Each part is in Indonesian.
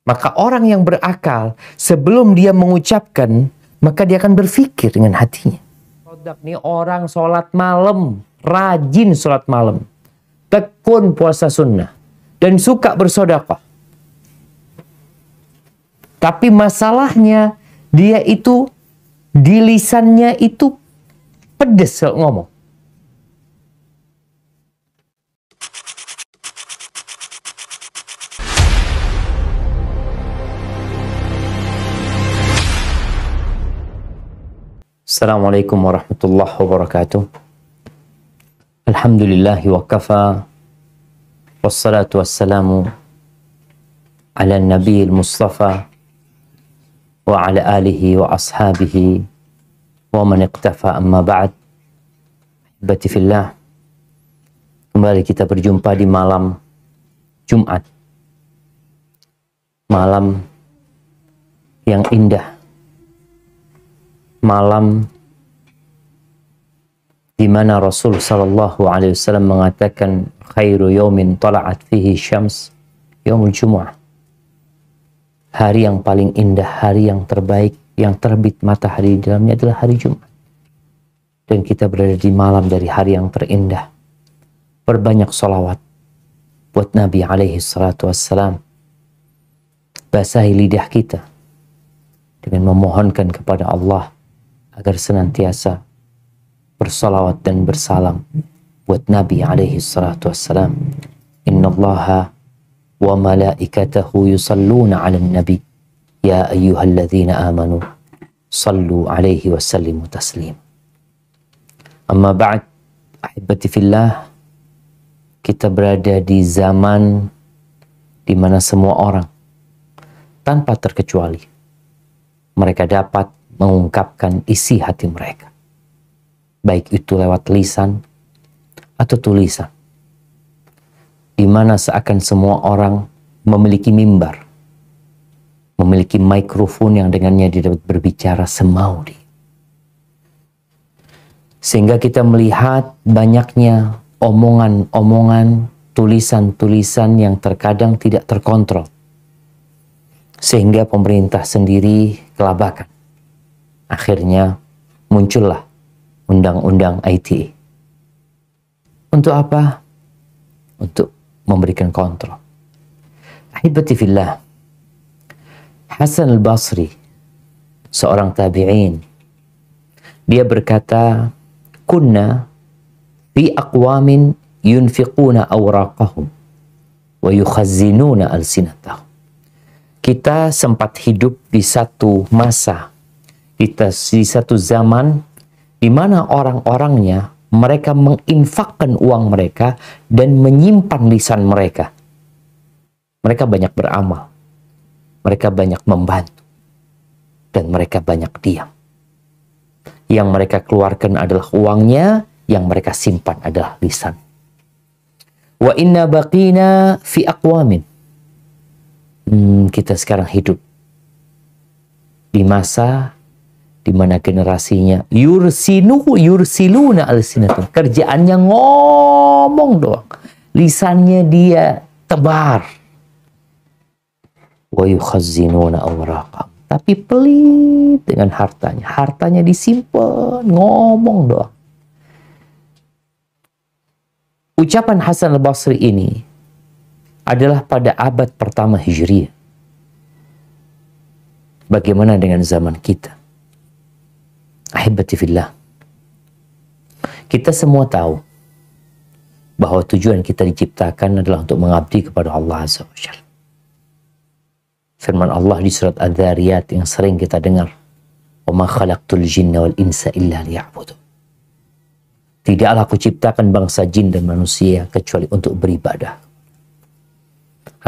Maka orang yang berakal, sebelum dia mengucapkan, maka dia akan berpikir dengan hatinya. Ini orang sholat malam, rajin sholat malam, tekun puasa sunnah, dan suka bersedekah. Tapi masalahnya, dia itu, di lisannya itu pedes kalau ngomong. Assalamualaikum warahmatullahi wabarakatuh. Alhamdulillahi wa kafa. Wassalatu wassalamu ala nabiyil mustafa wa ala alihi wa ashabihi wa man iqtafa, amma ba'd. Ahibati fillah, kembali kita berjumpa di malam Jumat, malam yang indah, malam di mana Rasul sallallahu alaihi wasallam mengatakan khairu yaumin tala'at fihi syams yaumul jumu'ah. Hari yang paling indah, hari yang terbaik, yang terbit matahari di dalamnya adalah hari Jumat. Dan kita berada di malam dari hari yang terindah. Berbanyak salawat buat Nabi alaihi salatu wassalam. Basahi lidah kita dengan memohonkan kepada Allah agar senantiasa bersalawat dan bersalam buat Nabi alaihi salatu wassalam. Innallaha wa malaikatahu yusalluna 'alan nabi ya ayyuhalladzina amanu sallu 'alaihi wa sallimu taslim. Amma ba'd, ahibati fillah, kita berada di zaman di mana semua orang tanpa terkecuali mereka dapat mengungkapkan isi hati mereka, baik itu lewat lisan atau tulisan, di mana seakan semua orang memiliki mimbar, memiliki mikrofon yang dengannya dia dapat berbicara semau dia. Sehingga kita melihat banyaknya omongan-omongan, tulisan-tulisan yang terkadang tidak terkontrol, sehingga pemerintah sendiri kelabakan. Akhirnya muncullah undang-undang ITE. Untuk apa? Untuk memberikan kontrol. Ahibati fillah, Hasan al-Basri, seorang tabi'in, dia berkata, kunna fi aqwamin yunfiquna awraqahum wa yukhazzinuna alsinatahum. Kita sempat hidup di satu masa, di satu zaman di mana orang-orangnya mereka menginfakkan uang mereka dan menyimpan lisan mereka. Mereka banyak beramal, mereka banyak membantu, dan mereka banyak diam. Yang mereka keluarkan adalah uangnya, yang mereka simpan adalah lisan. Wa inna baqina fi aqwamin. Kita sekarang hidup di masa di mana generasinya yursiluna alsinatum, kerjaannya ngomong doang, lisannya dia tebar. Wa yukhazzinuna awraqahum, tapi pelit dengan hartanya, hartanya disimpan, ngomong doang. Ucapan Hasan al-Basri ini adalah pada abad pertama Hijriah. Bagaimana dengan zaman kita? Ahibati fillah, kita semua tahu bahwa tujuan kita diciptakan adalah untuk mengabdi kepada Allah Azza wa Jalla. Firman Allah di surat Adz-Dzariyat yang sering kita dengar, "Wa ma khalaqtul jinna wal insa illa liya'budun." Tidaklah aku ciptakan bangsa jin dan manusia kecuali untuk beribadah,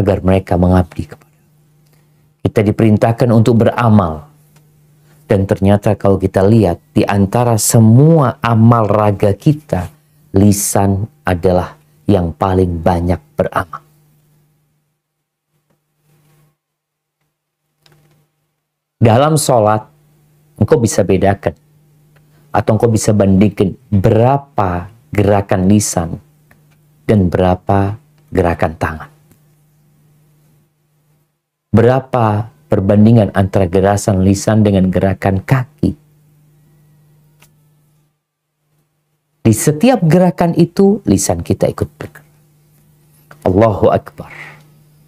agar mereka mengabdi kepada. Kita diperintahkan untuk beramal. Dan ternyata kalau kita lihat di antara semua amal raga kita, lisan adalah yang paling banyak beramal. Dalam sholat, engkau bisa bedakan atau engkau bisa bandingkan berapa gerakan lisan dan berapa gerakan tangan. Berapa perbandingan antara gerakan lisan dengan gerakan kaki? Di setiap gerakan itu, lisan kita ikut bergerak. Allahu Akbar.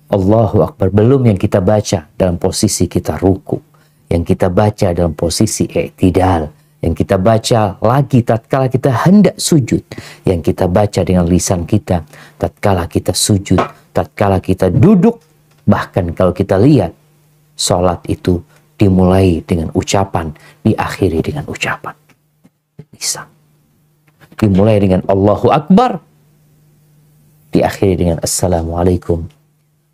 Allahu Akbar. Belum yang kita baca dalam posisi kita ruku. Yang kita baca dalam posisi i'tidal. Yang kita baca lagi tatkala kita hendak sujud. Yang kita baca dengan lisan kita tatkala kita sujud. Tatkala kita duduk. Bahkan kalau kita lihat, sholat itu dimulai dengan ucapan, diakhiri dengan ucapan. Lisan. Dimulai dengan Allahu Akbar, diakhiri dengan Assalamualaikum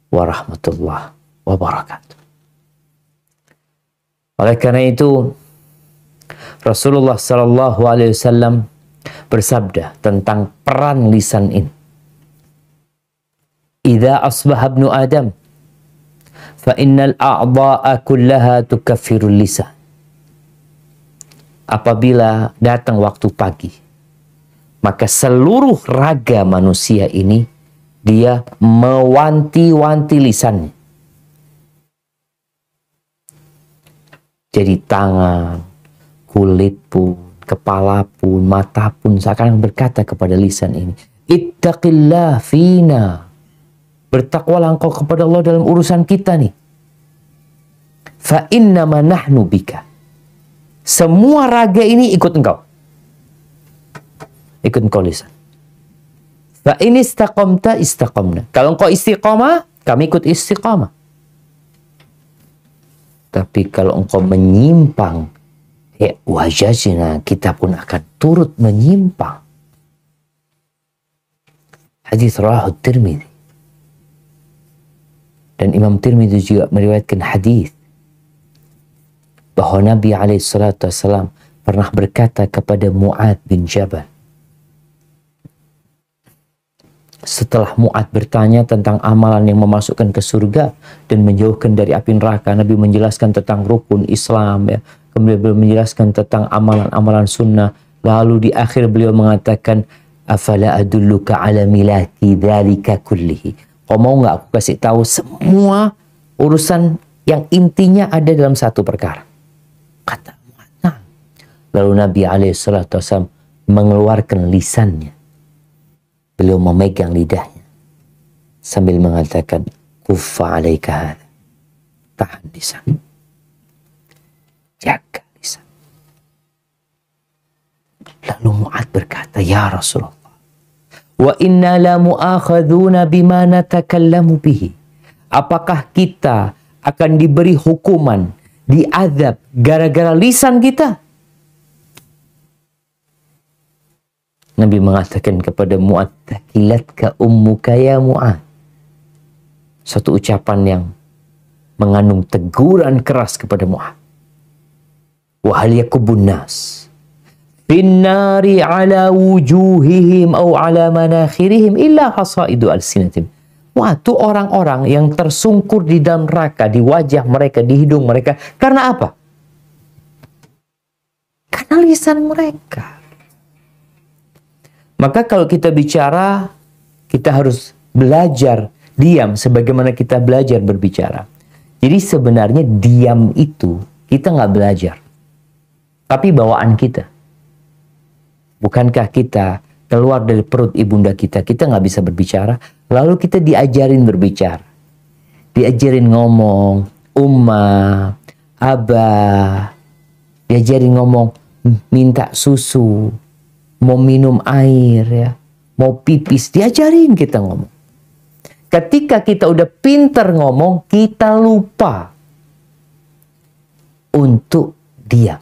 warahmatullahi wabarakatuh. Oleh karena itu, Rasulullah Sallallahu Alaihi Wasallam bersabda tentang peran lisan ini. Idza asbaha ibnu Adam, fa innal a'dha'a kullaha tukaffirul lisan. Apabila datang waktu pagi, maka seluruh raga manusia ini dia mewanti-wanti lisannya. Jadi tangan, kulit pun, kepala pun, mata pun seakan berkata kepada lisan ini, ittaqillah fina. Bertakwalah engkau kepada Allah dalam urusan kita nih. Fa innama nahnu bika. Semua raga ini ikut engkau. Ikut engkau lisan. Fa in istaqamta istaqamna. Kalau engkau istiqamah, kami ikut istiqamah. Tapi kalau engkau menyimpang, wajajna, kita pun akan turut menyimpang. Hadis rawahu Tirmidzi. Dan Imam Tirmidzi juga meriwayatkan hadis bahwa Nabi SAW pernah berkata kepada Mu'adz bin Jabal. Setelah Mu'adz bertanya tentang amalan yang memasukkan ke surga dan menjauhkan dari api neraka, Nabi menjelaskan tentang rukun Islam, ya. Kemudian beliau menjelaskan tentang amalan-amalan sunnah. Lalu di akhir beliau mengatakan, afala adulluka ala milaki dzalika kullihi. Kau mau nggak aku kasih tahu semua urusan yang intinya ada dalam satu perkara? Kata Mu'adz. Lalu Nabi SAW mengeluarkan lisannya. Beliau memegang lidahnya sambil mengatakan, kuffa alaika hadha. Tahan lisan. Jaga lisan. Lalu Mu'adz berkata, ya Rasulullah, wa inna la mu'akhaduna bima natakallamu bihi. Apakah kita akan diberi hukuman, diazab gara-gara lisan kita? Nabi mengatakan kepada Mu'adz, takilatka ummuka ya Mu'adz. Satu ucapan yang mengandung teguran keras kepada Mu'adz. Wa hal yakubun nas binnari ala wujuhihim au ala manakhirihim illa hasaidu alsinatim. Wah, itu orang-orang yang tersungkur di dalam neraka, di wajah mereka, di hidung mereka. Karena apa? Karena lisan mereka. Maka kalau kita bicara, kita harus belajar diam sebagaimana kita belajar berbicara. Jadi sebenarnya diam itu kita nggak belajar. Tapi bawaan kita. Bukankah kita keluar dari perut ibunda kita nggak bisa berbicara, lalu kita diajarin berbicara. Diajarin ngomong, umma, abah. Diajarin ngomong, minta susu. Mau minum air, ya, mau pipis, diajarin kita ngomong. Ketika kita udah pinter ngomong, kita lupa untuk diam.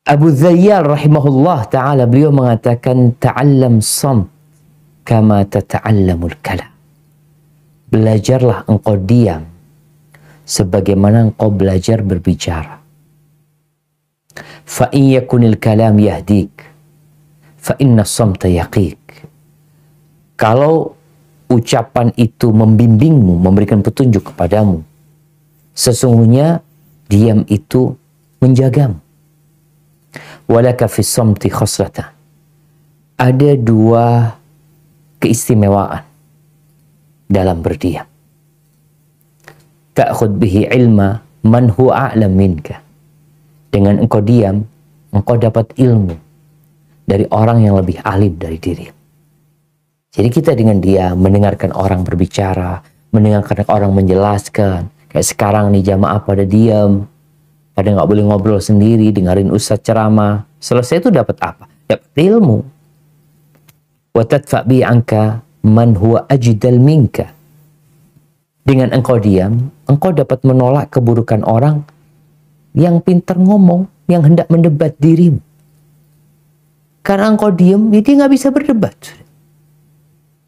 Abu Zayyal rahimahullah ta'ala, beliau mengatakan, ta'allam samt kama tata'allamul kalam. Belajarlah engkau diam sebagaimana engkau belajar berbicara. Fa in yakunil kalam yahdik fa inna samta yaqik. Kalau ucapan itu membimbingmu, memberikan petunjuk kepadamu, sesungguhnya diam itu menjagamu. Walaka fis samti khaslatan. Ada dua keistimewaan dalam berdiam. Ta'khud bihi ilma man huwa a'lam minka. Dengan engkau diam, engkau dapat ilmu dari orang yang lebih alim dari dirimu. Jadi kita dengan dia mendengarkan orang berbicara, mendengarkan orang menjelaskan. Kayak sekarang nih jamaah pada diam, pada nggak boleh ngobrol sendiri, dengerin ustadz ceramah. Selesai itu dapat apa? Dapat ilmu. Wa tadfa' bi anka man huwa ajdal minka. Dengan engkau diam, engkau dapat menolak keburukan orang yang pintar ngomong, yang hendak mendebat dirimu. Karena engkau diam, dia nggak bisa berdebat.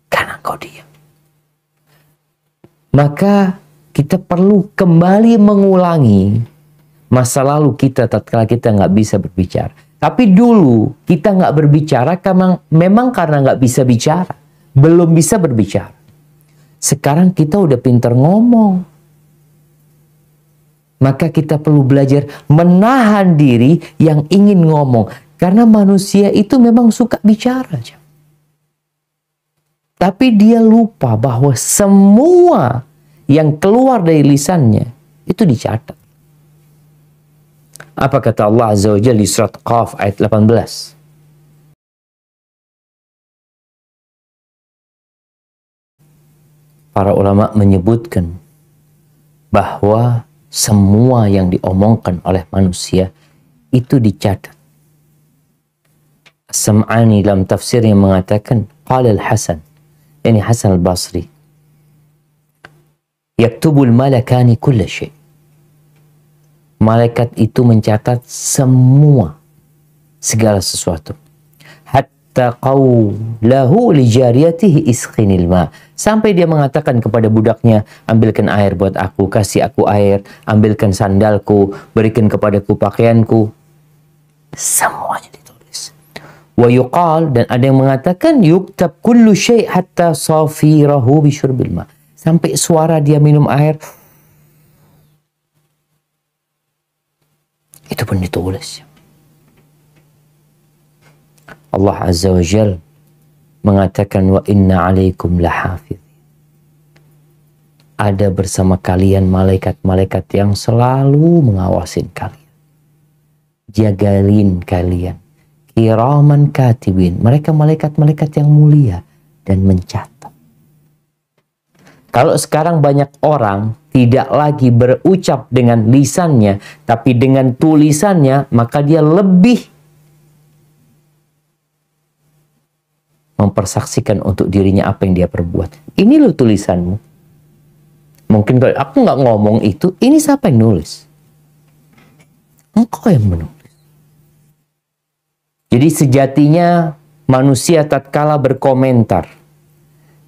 Karena engkau diam. Maka kita perlu kembali mengulangi masa lalu kita tatkala kita nggak bisa berbicara. Tapi dulu kita nggak berbicara karena memang karena nggak bisa bicara. Belum bisa berbicara. Sekarang kita udah pintar ngomong. Maka kita perlu belajar menahan diri yang ingin ngomong. Karena manusia itu memang suka bicara. Tapi dia lupa bahwa semua yang keluar dari lisannya itu dicatat. Apa kata Allah Azza wa Jalla di surat Qaf ayat 18? Para ulama menyebutkan bahwa semua yang diomongkan oleh manusia itu dicatat. Sam'ani dalam tafsir yang mengatakan qala al-Hasan, ini Hasan al-Basri, yaktubul malakani kulla syai'. Malaikat itu mencatat semua, segala sesuatu. Hatta qawlahu li jariyatihi isqinil ma. Sampai dia mengatakan kepada budaknya, ambilkan air buat aku, kasih aku air, ambilkan sandalku, berikan kepadaku pakaianku. Semuanya ditulis. Wa yuqal, dan ada yang mengatakan yuktab kullu syai' hatta safirahu bisyurbil ma. Sampai suara dia minum air, itu pun ditulis. Allah Azza wa Jal mengatakan wa inna alaikum lahafidh. Ada bersama kalian malaikat-malaikat yang selalu mengawasin kalian, jagain kalian. Kiraman katibin, mereka malaikat-malaikat yang mulia dan mencatat. Kalau sekarang banyak orang tidak lagi berucap dengan lisannya, tapi dengan tulisannya, maka dia lebih mempersaksikan untuk dirinya apa yang dia perbuat. Ini loh tulisanmu. Mungkin kalau aku nggak ngomong itu, ini siapa yang nulis? Engkau yang menulis. Jadi sejatinya manusia tatkala berkomentar,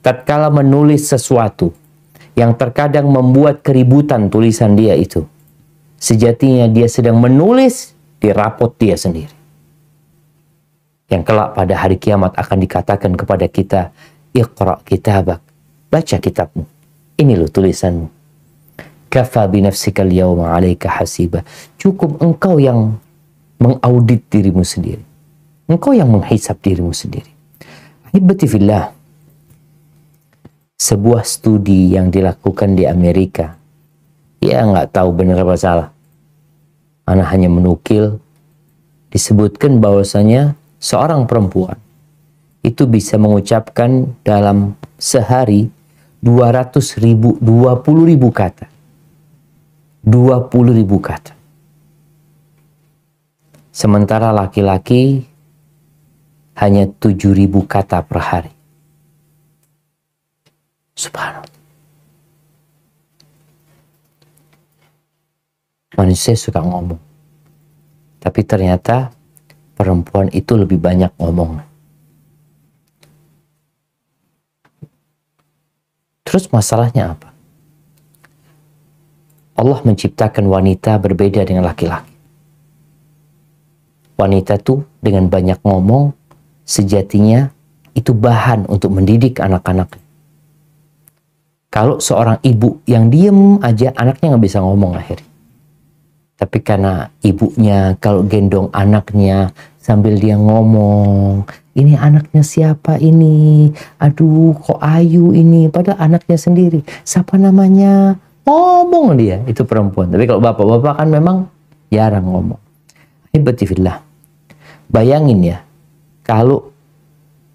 tatkala menulis sesuatu yang terkadang membuat keributan tulisan dia itu, sejatinya dia sedang menulis di rapot dia sendiri. Yang kelak pada hari kiamat akan dikatakan kepada kita, Iqra kitabak, baca kitabmu. Ini loh tulisanmu. Kafa binafsikal yawma alaika hasiba. Cukup engkau yang mengaudit dirimu sendiri. Engkau yang menghisap dirimu sendiri. Ahibati fillah, sebuah studi yang dilakukan di Amerika, ya nggak tahu benar apa salah, ana hanya menukil, disebutkan bahwasanya seorang perempuan itu bisa mengucapkan dalam sehari 20.000 kata. 20.000 kata. Sementara laki-laki hanya 7.000 kata per hari. Subhanallah. Manusia suka ngomong. Tapi ternyata perempuan itu lebih banyak ngomong. Terus masalahnya apa? Allah menciptakan wanita berbeda dengan laki-laki. Wanita tuh dengan banyak ngomong, sejatinya itu bahan untuk mendidik anak-anaknya. Kalau seorang ibu yang diem aja, anaknya nggak bisa ngomong akhirnya. Tapi karena ibunya kalau gendong anaknya sambil dia ngomong, ini anaknya siapa ini? Aduh, kok Ayu ini? Padahal anaknya sendiri. Siapa namanya? Ngomong dia, itu perempuan. Tapi kalau bapak-bapak kan memang jarang ngomong. Hibatifillah. Bayangin ya, kalau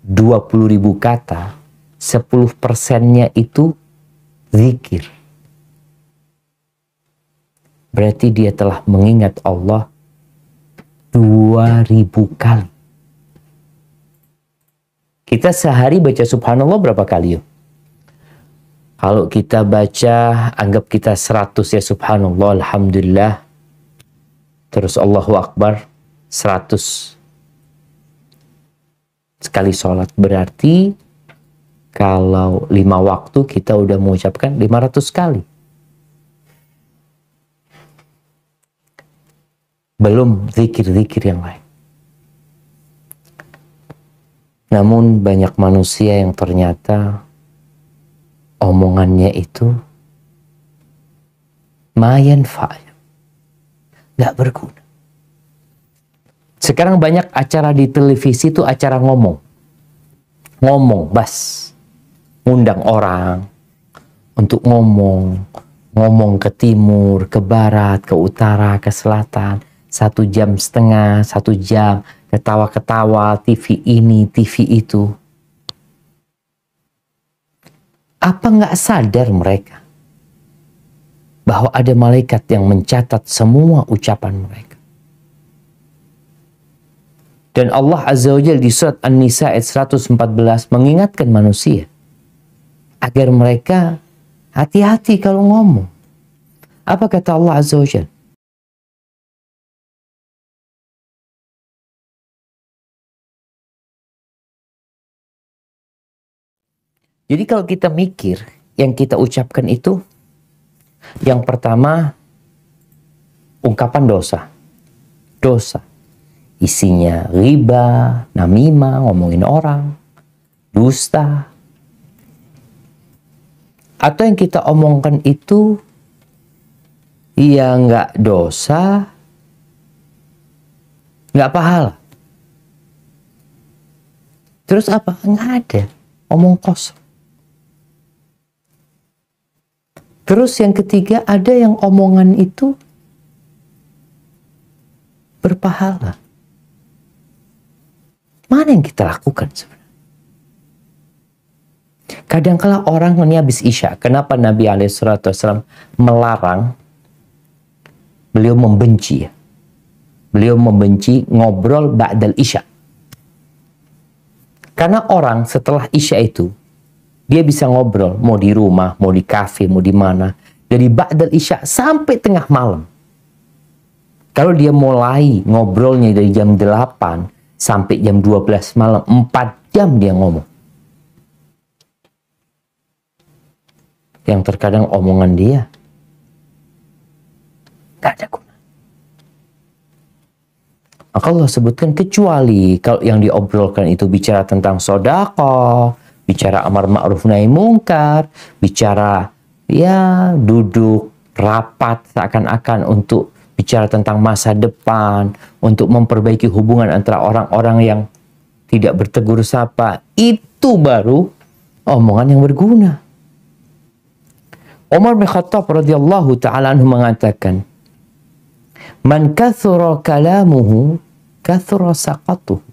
20.000 kata, 10%-nya itu zikir. Berarti dia telah mengingat Allah 2.000 kali. Kita sehari baca subhanallah berapa kali yuk? Kalau kita baca, anggap kita 100 ya subhanallah, alhamdulillah. Terus Allahu Akbar 100 sekali sholat. Berarti kalau 5 waktu kita udah mengucapkan 500 kali. Belum zikir-zikir yang lain. Namun banyak manusia yang ternyata omongannya itu mayan fa'il, gak berguna. Sekarang banyak acara di televisi itu acara ngomong, bas, ngundang orang untuk ngomong ke timur, ke barat, ke utara, ke selatan, 1,5 jam, 1 jam, ketawa-ketawa, TV ini, TV itu. Apa nggak sadar mereka bahwa ada malaikat yang mencatat semua ucapan mereka? Dan Allah Azza wa Jalla di surat An-Nisa ayat 114 mengingatkan manusia agar mereka hati-hati kalau ngomong. Apa kata Allah Azza wa Jalla? Jadi kalau kita mikir, yang kita ucapkan itu, yang pertama, ungkapan dosa. Dosa. Isinya riba, namimah, ngomongin orang, dusta. Atau yang kita omongkan itu, ya nggak dosa, nggak pahala. Terus apa? Nggak ada. Omong kosong. Terus yang ketiga, ada yang omongan itu berpahala. Mana yang kita lakukan sebenarnya? Kadangkala orang ini habis Isya. Kenapa Nabi SAW melarang? Beliau membenci ya. Beliau membenci ngobrol ba'dal Isya. Karena orang setelah Isya itu, dia bisa ngobrol, mau di rumah, mau di kafe, mau di mana. Dari ba'dal Isya sampai tengah malam. Kalau dia mulai ngobrolnya dari jam 8 sampai jam 12 malam, 4 jam dia ngomong. Yang terkadang omongan dia gak ada guna. Maka Allah sebutkan kecuali kalau yang diobrolkan itu bicara tentang sedekah, bicara amar ma'ruf nahi mungkar, bicara ya duduk rapat seakan-akan untuk bicara tentang masa depan, untuk memperbaiki hubungan antara orang-orang yang tidak bertegur sapa, itu baru omongan yang berguna. Umar bin Khattab radhiyallahu ta'ala anhu mengatakan, "Man kathura kalamuhu, kathura saqatuhu."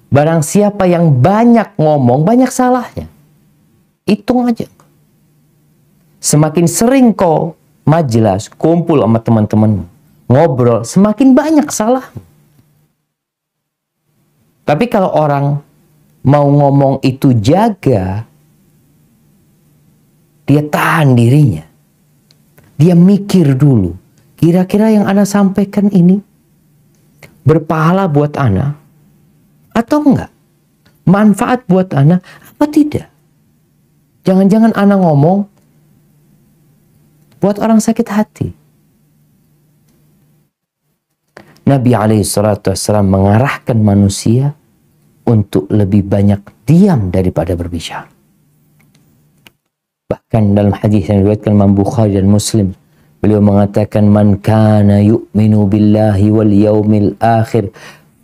Barang siapa yang banyak ngomong, banyak salahnya. Hitung aja. Semakin sering kau majelis, kumpul sama teman-teman, ngobrol, semakin banyak salah. Tapi kalau orang mau ngomong itu jaga, dia tahan dirinya. Dia mikir dulu, kira-kira yang ana sampaikan ini berpahala buat ana atau enggak? Manfaat buat ana apa tidak? Jangan-jangan ana ngomong buat orang sakit hati. Nabi SAW mengarahkan manusia untuk lebih banyak diam daripada berbicara. Bahkan dalam hadis yang diriwayatkan Imam Bukhari dan Muslim, beliau mengatakan, "Man kana yu'minu billahi wal yaumil akhir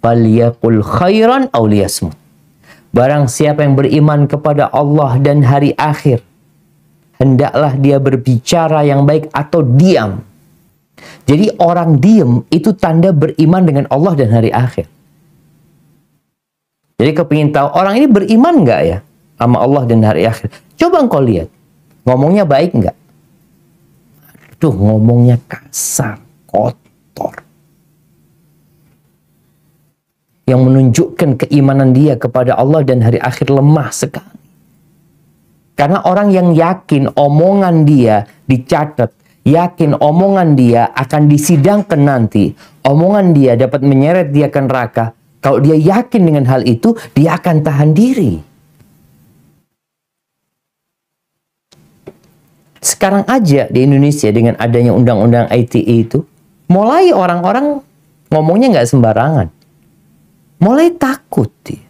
falyaqul khairan aw liyasmut." Barang siapa yang beriman kepada Allah dan hari akhir, hendaklah dia berbicara yang baik atau diam. Jadi orang diam itu tanda beriman dengan Allah dan hari akhir. Jadi kau ingin tahu orang ini beriman nggak ya sama Allah dan hari akhir? Coba engkau lihat, ngomongnya baik nggak? Aduh, ngomongnya kasar, kotor. Yang menunjukkan keimanan dia kepada Allah dan hari akhir lemah sekali. Karena orang yang yakin omongan dia dicatat, yakin omongan dia akan disidangkan nanti, omongan dia dapat menyeret dia ke neraka, kalau dia yakin dengan hal itu, dia akan tahan diri. Sekarang aja di Indonesia dengan adanya undang-undang ITE itu, mulai orang-orang ngomongnya nggak sembarangan. Mulai takut dia.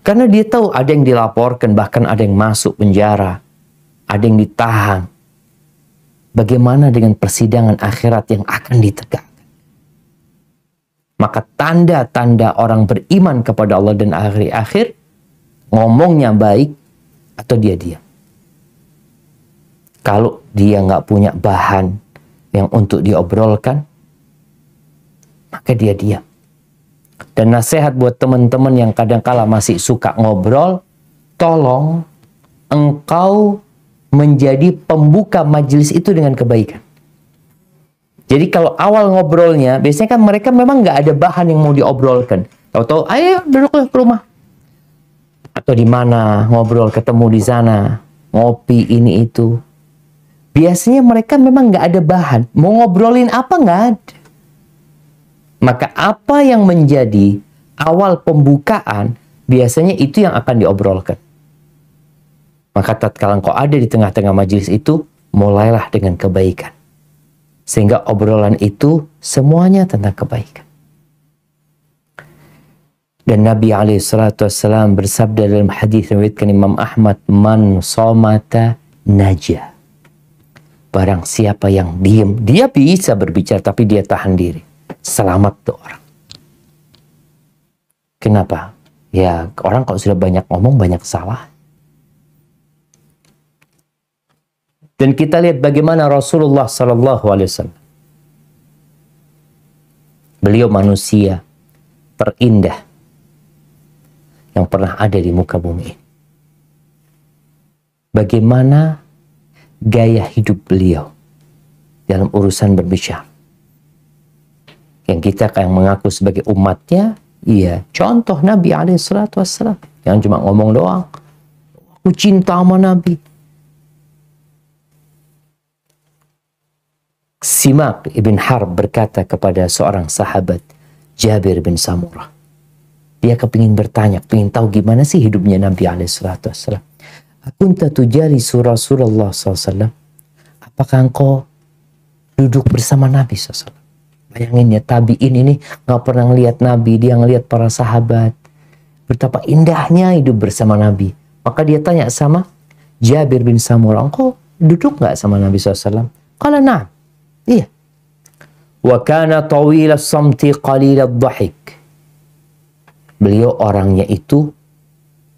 Karena dia tahu ada yang dilaporkan, bahkan ada yang masuk penjara, ada yang ditahan. Bagaimana dengan persidangan akhirat yang akan ditegakkan? Maka tanda-tanda orang beriman kepada Allah dan hari akhir, ngomongnya baik atau dia diam. Kalau dia nggak punya bahan yang untuk diobrolkan, maka dia diam. Dan nasihat buat teman-teman yang kadang-kala masih suka ngobrol, tolong engkau menjadi pembuka majelis itu dengan kebaikan. Jadi kalau awal ngobrolnya, biasanya kan mereka memang nggak ada bahan yang mau diobrolkan. Tahu-tahu, ayo duduk ke rumah. Atau di mana, ngobrol, ketemu di sana, ngopi ini itu. Biasanya mereka memang nggak ada bahan. Mau ngobrolin apa nggak ada. Maka apa yang menjadi awal pembukaan, biasanya itu yang akan diobrolkan. Maka tatkala engkau ada di tengah-tengah majelis itu, mulailah dengan kebaikan. Sehingga obrolan itu semuanya tentang kebaikan. Dan Nabi SAW bersabda dalam hadis yang diriwayatkan Imam Ahmad, "Man somata najah." Barang siapa yang diam, dia bisa berbicara tapi dia tahan diri. Selamat tuh orang. Kenapa? Ya orang kalau sudah banyak ngomong banyak salah. Dan kita lihat bagaimana Rasulullah SAW. Beliau manusia terindah yang pernah ada di muka bumi ini. Bagaimana gaya hidup beliau dalam urusan berbicara. Yang kita yang mengaku sebagai umatnya, iya, contoh Nabi SAW. Yang cuma ngomong doang. Aku cinta sama Nabi. Simak ibn Harb berkata kepada seorang sahabat, Jabir bin Samurah. Dia kepingin bertanya, kepingin tahu gimana sih hidupnya Nabi SAW. Akunta tujali Rasulullah SAW. Apakah engkau duduk bersama Nabi SAW? Bayangin ya, tabi'in ini nggak pernah ngelihat Nabi, dia ngelihat para sahabat. Betapa indahnya hidup bersama Nabi. Maka dia tanya sama Jabir bin Samurah, engkau duduk nggak sama Nabi SAW? Qala na'am. Iya. Wa kana tawila samti qalila dhahik. Beliau orangnya itu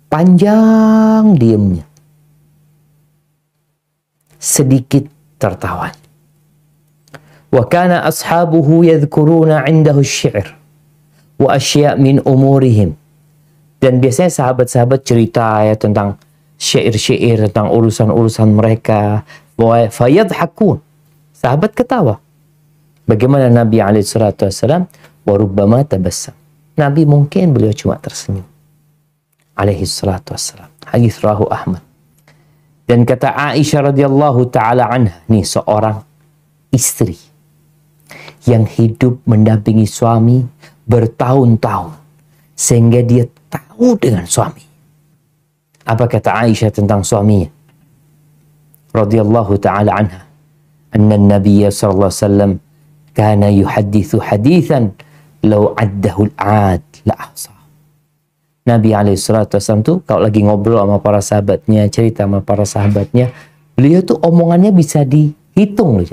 panjang diamnya. Sedikit tertawa. Wa kana ashabuhu yadhkuruna 'indahu asy-syi'r wa asya' min umurihim. Dan biasanya sahabat-sahabat cerita ya tentang syair-syair, tentang urusan-urusan mereka. Wa fayadhakun. Sahabat ketawa. Bagaimana Nabi SAW? Wa rubbama tabassam. Nabi mungkin beliau cuma tersenyum. Alaihi salatu wassalam. Hadis rawahu Ahmad. Dan kata Aisyah radhiyallahu taala anha, nih seorang istri yang hidup mendampingi suami bertahun-tahun sehingga dia tahu dengan suami. Apa kata Aisyah tentang suaminya? Radhiyallahu taala anha, anna an-nabiy sallallahu alaihi wasallam kana yuhaddithu hadithan law addahu al-'ad la ahsa. Nabi SAW tuh kalau lagi ngobrol sama para sahabatnya, cerita sama para sahabatnya, beliau tuh omongannya bisa dihitung loh.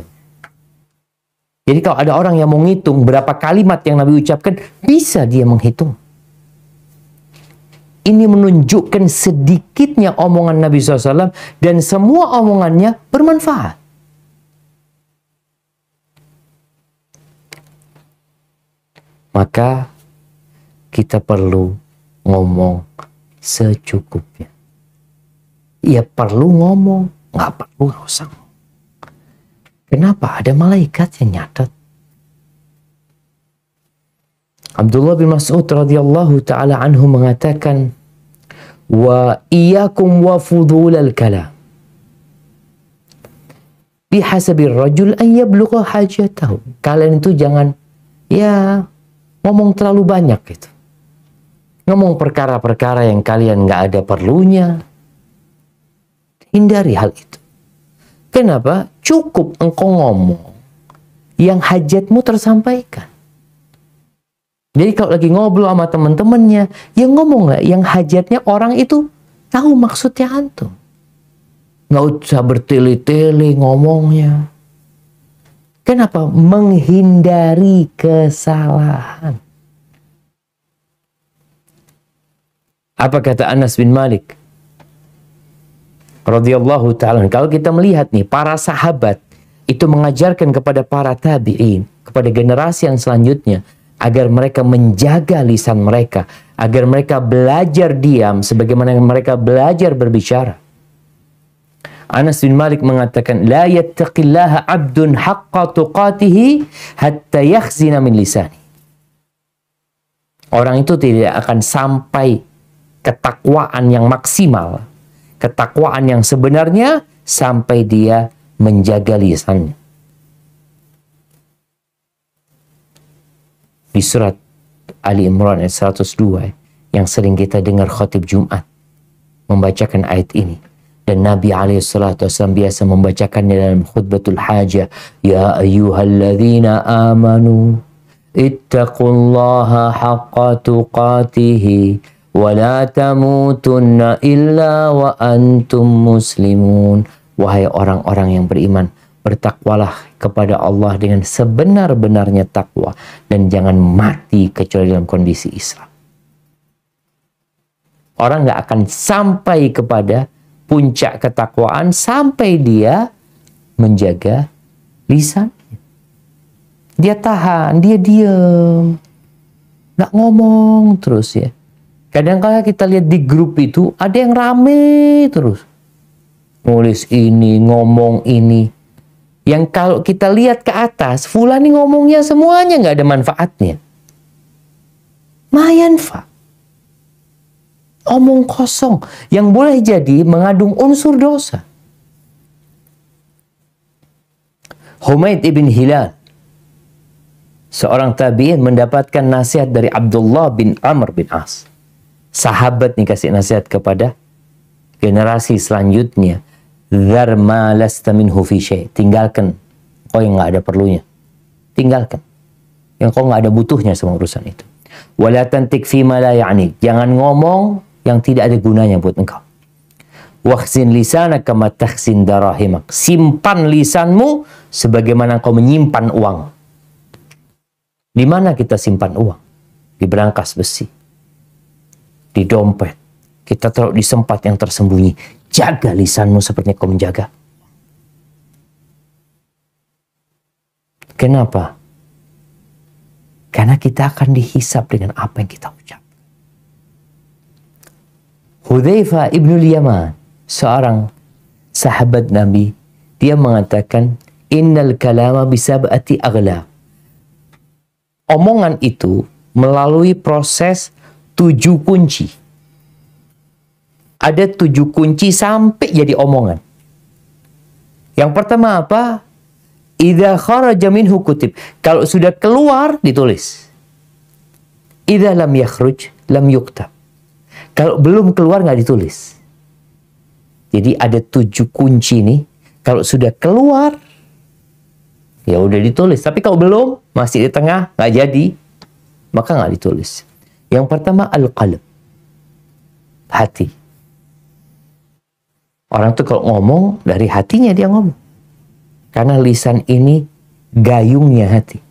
Jadi kalau ada orang yang mau ngitung berapa kalimat yang Nabi ucapkan, bisa dia menghitung. Ini menunjukkan sedikitnya omongan Nabi SAW dan semua omongannya bermanfaat. Maka kita perlu ngomong secukupnya. Ya perlu ngomong, nggak perlu nggak usah ngomong. Kenapa? Ada malaikat yang nyatat. Abdullah bin Mas'ud radhiyallahu taala anhu mengatakan, wa iyyakum wa fudulal kalam. Bihasabir rajul an yablugha hajatahu. Kalian itu jangan ngomong terlalu banyak gitu. Ngomong perkara-perkara yang kalian nggak ada perlunya. Hindari hal itu. Kenapa? Cukup engkau ngomong yang hajatmu tersampaikan. Jadi kalau lagi ngobrol sama teman-temannya, ya ngomonglah yang hajatnya orang itu tahu maksudnya antum. Nggak usah bertele-tele ngomongnya. Kenapa? Menghindari kesalahan. Apa kata Anas bin Malik radhiyallahu ta'ala? Kalau kita melihat nih, para sahabat itu mengajarkan kepada para tabi'in, kepada generasi yang selanjutnya, agar mereka menjaga lisan mereka, agar mereka belajar diam sebagaimana mereka belajar berbicara. Anas bin Malik mengatakan, la yattaqillaha 'abdun haqqa tuqatihi hatta yakhzina min lisani. Orang itu tidak akan sampai ketakwaan yang maksimal, ketakwaan yang sebenarnya, sampai dia menjaga lisannya. Di surat Ali Imran ayat 102 yang sering kita dengar khatib Jumat membacakan ayat ini, dan Nabi SAW biasa membacakannya dalam khutbatul hajah, ya ayyuhalladzina amanu ittaqullaha haqqa tuqatihi wa la tamutunna illa wa antum muslimun. Wahai orang-orang yang beriman, bertakwalah kepada Allah dengan sebenar-benarnya takwa dan jangan mati kecuali dalam kondisi Islam. Orang nggak akan sampai kepada puncak ketakwaan sampai dia menjaga lisannya. Dia tahan, dia diam, nggak ngomong terus ya. Kadang-kadang kita lihat di grup itu ada yang rame terus, nulis ini, ngomong ini. Yang kalau kita lihat ke atas, fulan ini ngomongnya semuanya nggak ada manfaatnya. Mayanfa. Omong kosong yang boleh jadi mengandung unsur dosa. Humaid ibn Hilal, seorang tabi'in, mendapatkan nasihat dari Abdullah bin Amr bin As. Sahabat nih kasih nasihat kepada generasi selanjutnya. Dzar ma lasta minhu fi syai'. Tinggalkan kau yang nggak ada perlunya. Tinggalkan yang kau nggak ada butuhnya sama urusan itu. Wala tantik fi ma la ya'ni. Jangan ngomong yang tidak ada gunanya buat engkau. Wakhzin lisanaka kama takhzin darahimak. Simpan lisanmu sebagaimana kau menyimpan uang. Di mana kita simpan uang? Di berangkas besi, di dompet. Kita taruh di tempat yang tersembunyi. Jaga lisanmu seperti kau menjaga. Kenapa? Karena kita akan dihisap dengan apa yang kita ucap. Hudzaifah ibnul Yaman, seorang sahabat Nabi, dia mengatakan, innal kalama bisab'ati aghlaq. Omongan itu melalui proses 7 kunci. Ada 7 kunci sampai jadi omongan. Yang pertama apa? Idza kharaja minhu kutib. Kalau sudah keluar, ditulis. Idza lam yakhruj, lam yuktab. Kalau belum keluar, nggak ditulis. Jadi ada 7 kunci nih. Kalau sudah keluar, ya udah ditulis. Tapi kalau belum, masih di tengah, nggak jadi, maka nggak ditulis. Yang pertama, al-qalb. Hati. Orang tuh kalau ngomong, dari hatinya dia ngomong. Karena lisan ini gayungnya hati.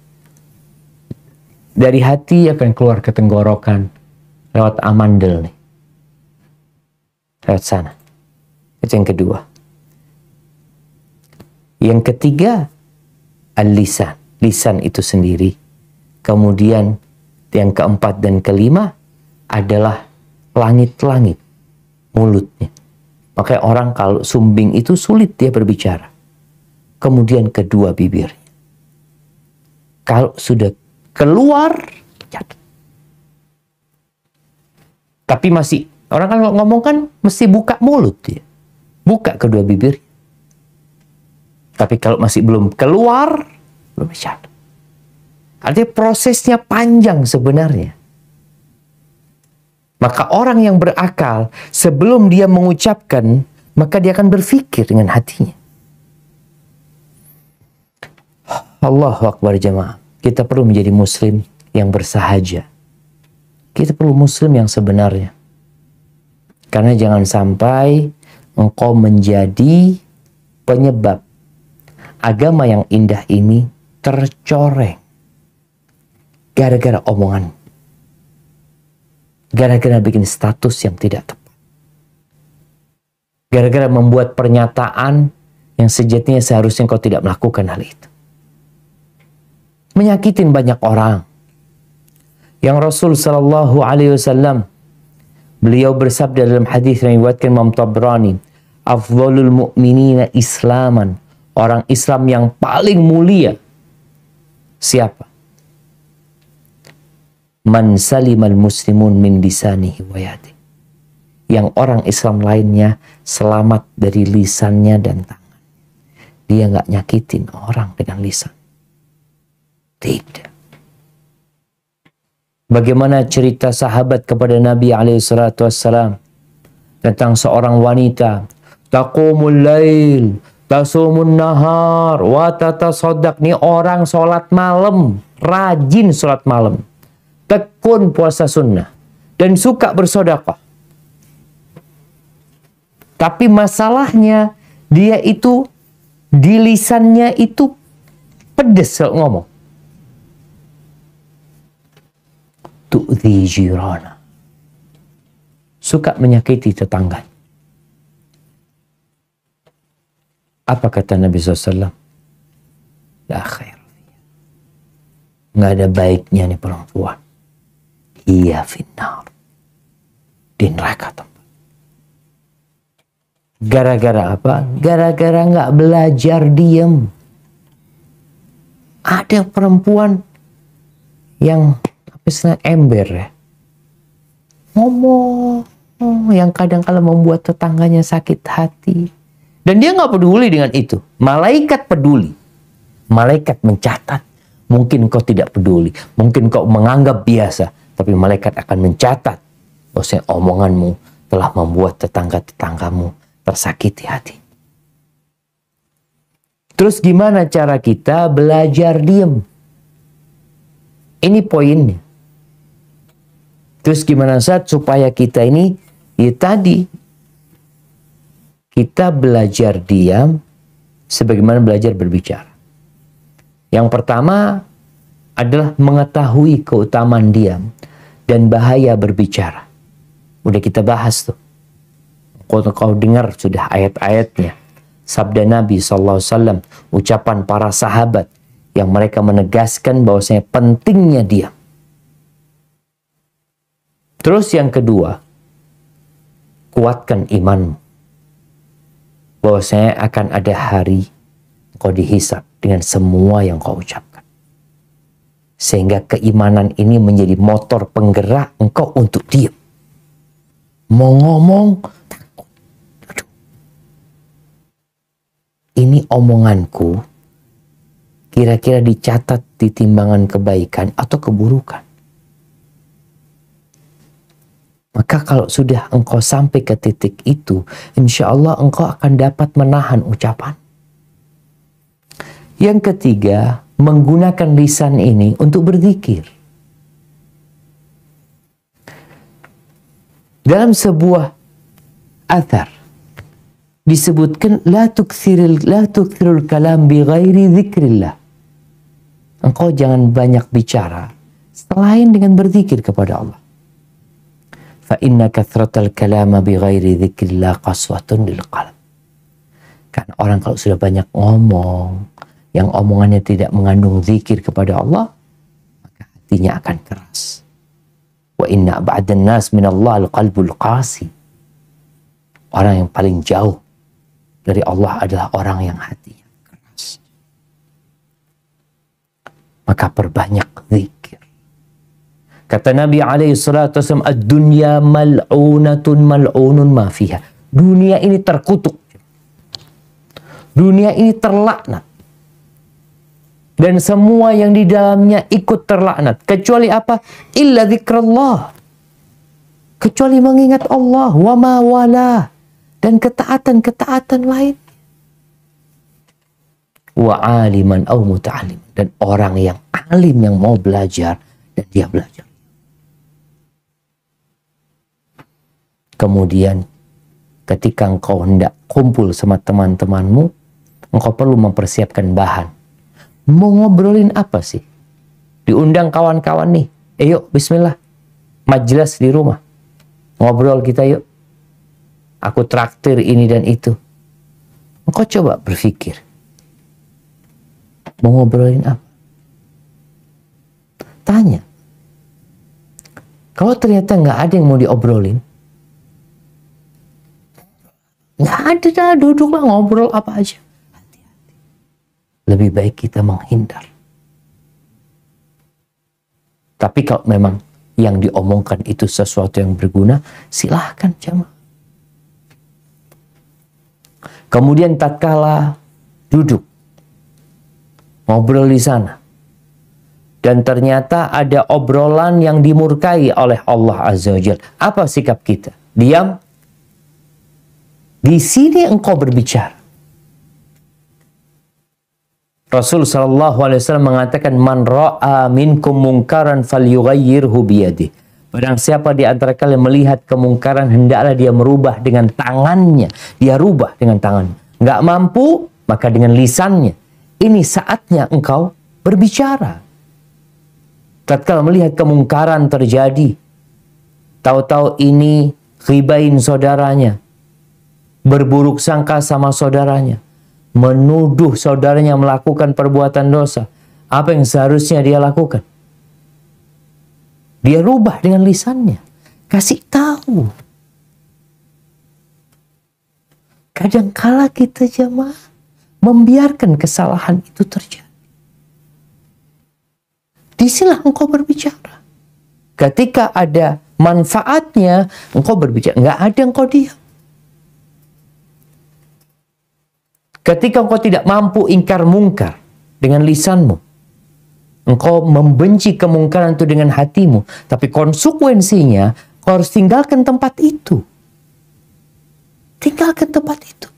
Dari hati akan keluar ke tenggorokan lewat amandel nih. lewat sana. Itu yang kedua. Yang ketiga, al-lisan. Lisan itu sendiri. Kemudian yang keempat dan kelima adalah langit-langit, mulutnya. Makanya orang kalau sumbing itu sulit dia berbicara. Kemudian kedua, bibirnya. Kalau sudah keluar, jatuh. Tapi masih, orang kan ngomong kan mesti buka mulut dia. Buka kedua bibir. Tapi kalau masih belum keluar, belum jatuh. Artinya prosesnya panjang sebenarnya. Maka orang yang berakal, sebelum dia mengucapkan, maka dia akan berpikir dengan hatinya. Allahu Akbar jamaah. Kita perlu menjadi muslim yang bersahaja. Kita perlu muslim yang sebenarnya. Karena jangan sampai engkau menjadi penyebab agama yang indah ini tercoreng. Gara-gara omongan. Gara-gara bikin status yang tidak tepat. Gara-gara membuat pernyataan yang sejatinya seharusnya engkau tidak melakukan hal itu. Menyakitin banyak orang. Yang Rasul Sallallahu Alaihi Wasallam, beliau bersabda dalam hadis yang diriwayatkan Imam Tabrani, afdhalul mu'minina islaman, orang Islam yang paling mulia siapa? Man salimal muslimun min lisanihi wa yadihi, yang orang Islam lainnya selamat dari lisannya dan tangan. Dia nggak nyakitin orang dengan lisan. Tidak. Bagaimana cerita sahabat kepada Nabi SAW tentang seorang wanita, taqumul lail, tasumun nahar, wa tatasaddaq. Ini orang sholat malam, rajin sholat malam, tekun puasa sunnah, dan suka bersedekah. Tapi masalahnya dia itu di lisannya itu pedes ngomong. Tu'dhi jirana, suka menyakiti tetangga. Apa kata Nabi SAW? La khair. Nggak ada baiknya nih perempuan. Iya finnar. Di neraka tempat. Gara-gara apa? Gara-gara nggak belajar diem. Ada perempuan yang ember ya, ngomong yang kadang kala membuat tetangganya sakit hati, dan dia nggak peduli dengan itu. Malaikat peduli, malaikat mencatat. Mungkin kau tidak peduli, mungkin kau menganggap biasa, tapi malaikat akan mencatat bahwa omonganmu telah membuat tetangga-tetanggamu tersakiti hati. Terus gimana cara kita belajar diem? Ini poinnya. Terus gimana saat supaya kita ini, ya tadi, kita belajar diam sebagaimana belajar berbicara. Yang pertama adalah mengetahui keutamaan diam dan bahaya berbicara. Udah kita bahas tuh. Kau dengar sudah ayat-ayatnya. Sabda Nabi SAW, ucapan para sahabat yang mereka menegaskan bahwasanya pentingnya diam. Terus yang kedua, kuatkan imanmu. Bahwasanya akan ada hari kau dihisab dengan semua yang kau ucapkan. Sehingga keimanan ini menjadi motor penggerak engkau untuk diam. Mau ngomong, takut. Aduh. Ini omonganku kira-kira dicatat di timbangan kebaikan atau keburukan. Maka kalau sudah engkau sampai ke titik itu, insya Allah engkau akan dapat menahan ucapan. Yang ketiga, menggunakan lisan ini untuk berzikir. Dalam sebuah athar disebutkan la tukthirul kalam bi ghairi dzikrillah. Engkau jangan banyak bicara selain dengan berzikir kepada Allah. fa inna kathratal kalama bighairi dzikrillah qaswatun lil qalb. Karena orang kalau sudah banyak ngomong, yang omongannya tidak mengandung zikir kepada Allah, maka hatinya akan keras. Wa inna ba'dan nas minallah al-qalbul qasi. Orang yang paling jauh dari Allah adalah orang yang hatinya keras. Maka perbanyak zikir. Kata Nabi SAW, ad-dunya mal'unatun mal'unun ma fiha. Dunia ini terkutuk. Dunia ini terlaknat. Dan semua yang di dalamnya ikut terlaknat. Kecuali apa? Illa zikrullah. Kecuali mengingat Allah. Wa ma wala. Dan ketaatan-ketaatan lain. Wa aliman au muta'alim. Dan orang yang alim yang mau belajar. Dan dia belajar. Kemudian ketika engkau hendak kumpul sama teman-temanmu, engkau perlu mempersiapkan bahan. Mau ngobrolin apa sih? Diundang kawan-kawan nih. Yuk, bismillah. Majelis di rumah. Ngobrol kita yuk. Aku traktir ini dan itu. Engkau coba berpikir. Mau ngobrolin apa? Tanya. Kalau ternyata nggak ada yang mau diobrolin, nggak ada dah, duduklah ngobrol apa aja. Hati-hati. Lebih baik kita menghindar. Tapi kalau memang yang diomongkan itu sesuatu yang berguna, silahkan jamaah. Kemudian tatkala duduk, ngobrol di sana, dan ternyata ada obrolan yang dimurkai oleh Allah Azza wa Jalla. Apa sikap kita? Diam? Di sini engkau berbicara. Rasul SAW mengatakan, man ra'a minkum mungkaran falyughayyirhu biyadihi. Barang siapa di antara kalian melihat kemungkaran, hendaklah dia merubah dengan tangannya. Dia rubah dengan tangannya. Nggak mampu, maka dengan lisannya. Ini saatnya engkau berbicara. Tatkala melihat kemungkaran terjadi, tahu-tahu ini ghibain saudaranya, berburuk sangka sama saudaranya, menuduh saudaranya melakukan perbuatan dosa. Apa yang seharusnya dia lakukan? Dia rubah dengan lisannya. Kasih tahu. Kadangkala kita jamaah membiarkan kesalahan itu terjadi. Disinilah engkau berbicara. Ketika ada manfaatnya, engkau berbicara. Nggak ada, engkau diam. Ketika engkau tidak mampu ingkar mungkar dengan lisanmu, engkau membenci kemungkaran itu dengan hatimu, tapi konsekuensinya kau harus tinggalkan tempat itu. Tinggalkan tempat itu.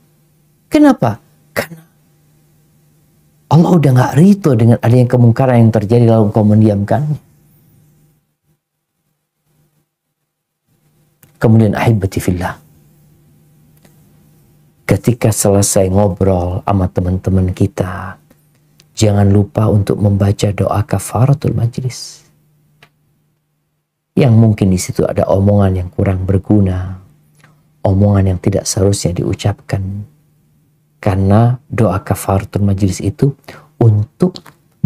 Kenapa? Karena Allah udah nggak ridho dengan adanya kemungkaran yang terjadi lalu engkau mendiamkannya. Kemudian ahibati fillah, ketika selesai ngobrol sama teman-teman kita, jangan lupa untuk membaca doa kafaratul majlis. Yang mungkin di situ ada omongan yang kurang berguna, omongan yang tidak seharusnya diucapkan. Karena doa kafaratul majlis itu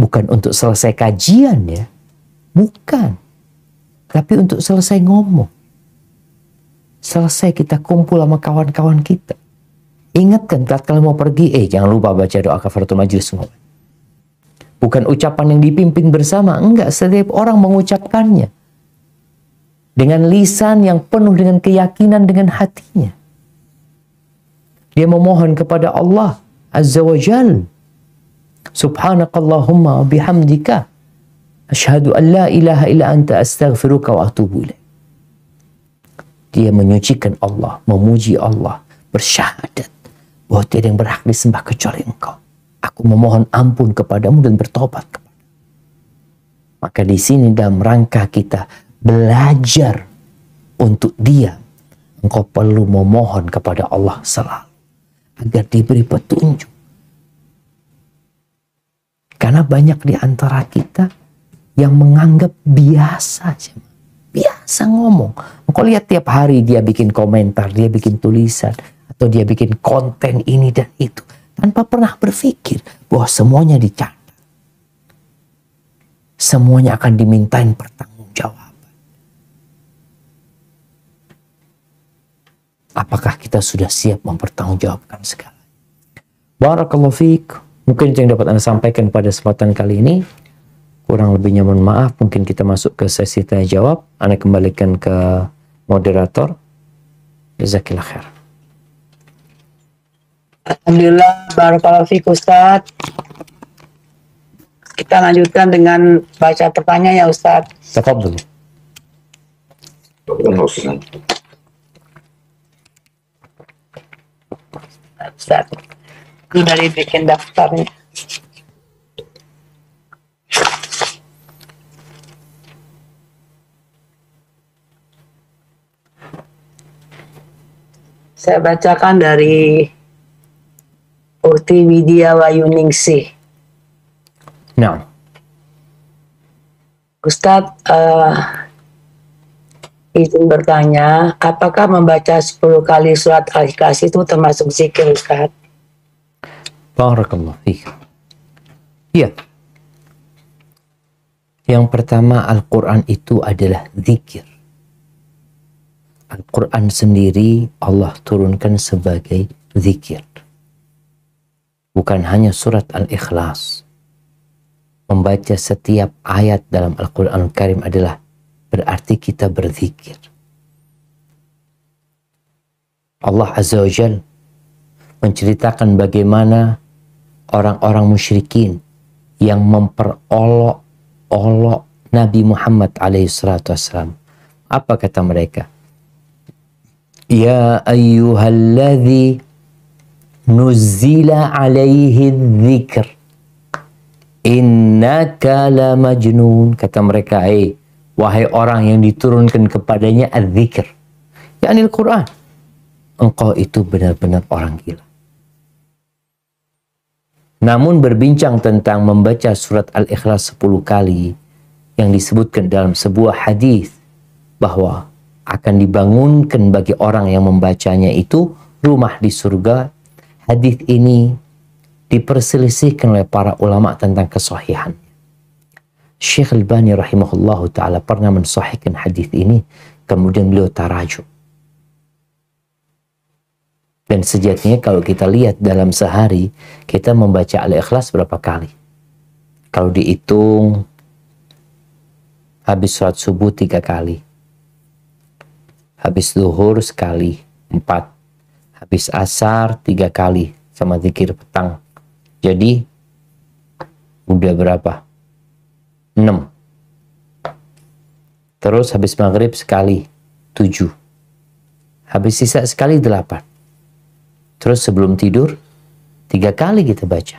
bukan untuk selesai kajian ya, bukan. Tapi untuk selesai ngomong. Selesai kita kumpul sama kawan-kawan kita. Ingatkan kalau mau pergi, jangan lupa baca doa kafaratul majlis. Bukan ucapan yang dipimpin bersama, enggak, setiap orang mengucapkannya dengan lisan yang penuh dengan keyakinan dengan hatinya. Dia memohon kepada Allah Azza wa Jal. Subhanakallahumma wa bihamdika asyhadu an la ilaha illa anta astaghfiruka wa atubu ilaik. Dia menyucikan Allah, memuji Allah, bersyahadat bahwa tiada yang berhak disembah kecuali Engkau. Aku memohon ampun kepadamu dan bertobat kepada. Maka di sini dalam rangka kita belajar untuk diam, engkau perlu memohon kepada Allah selalu agar diberi petunjuk. Karena banyak di antara kita yang menganggap biasa, biasa ngomong. Engkau lihat tiap hari dia bikin komentar, dia bikin tulisan, atau dia bikin konten ini dan itu. Tanpa pernah berpikir bahwa semuanya dicatat. Semuanya akan dimintain pertanggungjawaban. Apakah kita sudah siap mempertanggungjawabkan segala? Barakallahu fiik. Mungkin itu yang dapat Anda sampaikan pada kesempatan kali ini. Kurang lebihnya mohon maaf. Mungkin kita masuk ke sesi tanya jawab. Anda kembalikan ke moderator. Jazakillah khair. Alhamdulillah, barakallahu fiik Ustaz. Kita lanjutkan dengan baca pertanyaan ya Ustaz. Tafadhol. Ustaz, itu dari bikin daftarnya. Saya bacakan dari Ukti Widya Wayuningsih. Nah, Ustadz, izin bertanya, apakah membaca 10 kali surat Al-Ikhlas itu termasuk zikir, Ustadz? barakallahu fiik. Iya. Yang pertama, Al-Quran itu adalah zikir. Al-Quran sendiri Allah turunkan sebagai zikir. Bukan hanya surat Al-Ikhlas. Membaca setiap ayat dalam Al-Quran Al-Karim adalah berarti kita berzikir. Allah Azza wa Jal menceritakan bagaimana orang-orang musyrikin yang memperolok-olok Nabi Muhammad SAW. Apa kata mereka? Ya ayyuhalladzi nuzzila alaihi dzikr innaka la majnun. Kata mereka, wahai orang yang diturunkan kepadanya az-zikr, yakni Al-Quran, engkau itu benar-benar orang gila. Namun berbincang tentang membaca surat Al-Ikhlas 10 kali yang disebutkan dalam sebuah hadis bahwa akan dibangunkan bagi orang yang membacanya itu rumah di surga. Hadis ini diperselisihkan oleh para ulama tentang kesahihan. Syekh Al-Albani rahimahullahu ta'ala pernah mensahihkan hadis ini, kemudian beliau tarajuk. Dan sejatinya kalau kita lihat dalam sehari, kita membaca Al-Ikhlas berapa kali? Kalau dihitung, habis sholat subuh 3 kali. Habis zuhur sekali, 4. Habis asar 3 kali, sama zikir petang. Jadi, udah berapa? 6. Terus habis maghrib sekali, 7. Habis sisa sekali, 8. Terus sebelum tidur, 3 kali kita baca.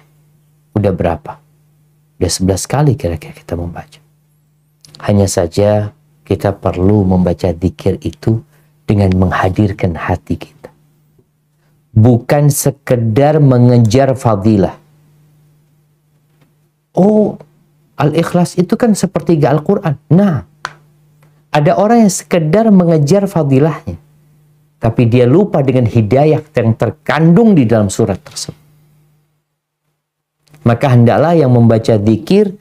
Udah berapa? Udah 11 kali kira-kira kita membaca. Hanya saja kita perlu membaca zikir itu dengan menghadirkan hati kita. Bukan sekedar mengejar fadilah. Oh, Al-Ikhlas itu kan sepertiga Al-Quran. Nah, ada orang yang sekedar mengejar fadilahnya, tapi dia lupa dengan hidayah yang terkandung di dalam surat tersebut. Maka hendaklah yang membaca zikir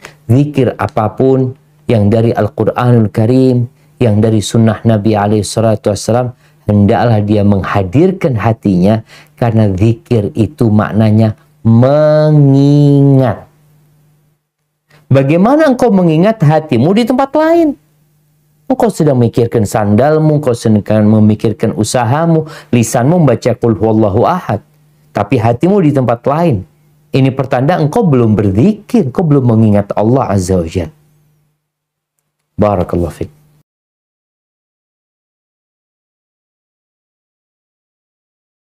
apapun yang dari Al-Quranul Karim, yang dari sunnah Nabi SAW, hendaklah dia menghadirkan hatinya, karena zikir itu maknanya mengingat. Bagaimana engkau mengingat hatimu di tempat lain? Engkau sedang memikirkan sandalmu, engkau sedang memikirkan usahamu, lisanmu membaca qul huwallahu ahad, tapi hatimu di tempat lain. Ini pertanda engkau belum berzikir, engkau belum mengingat Allah Azza wa Jalla. Barakallahu fiik.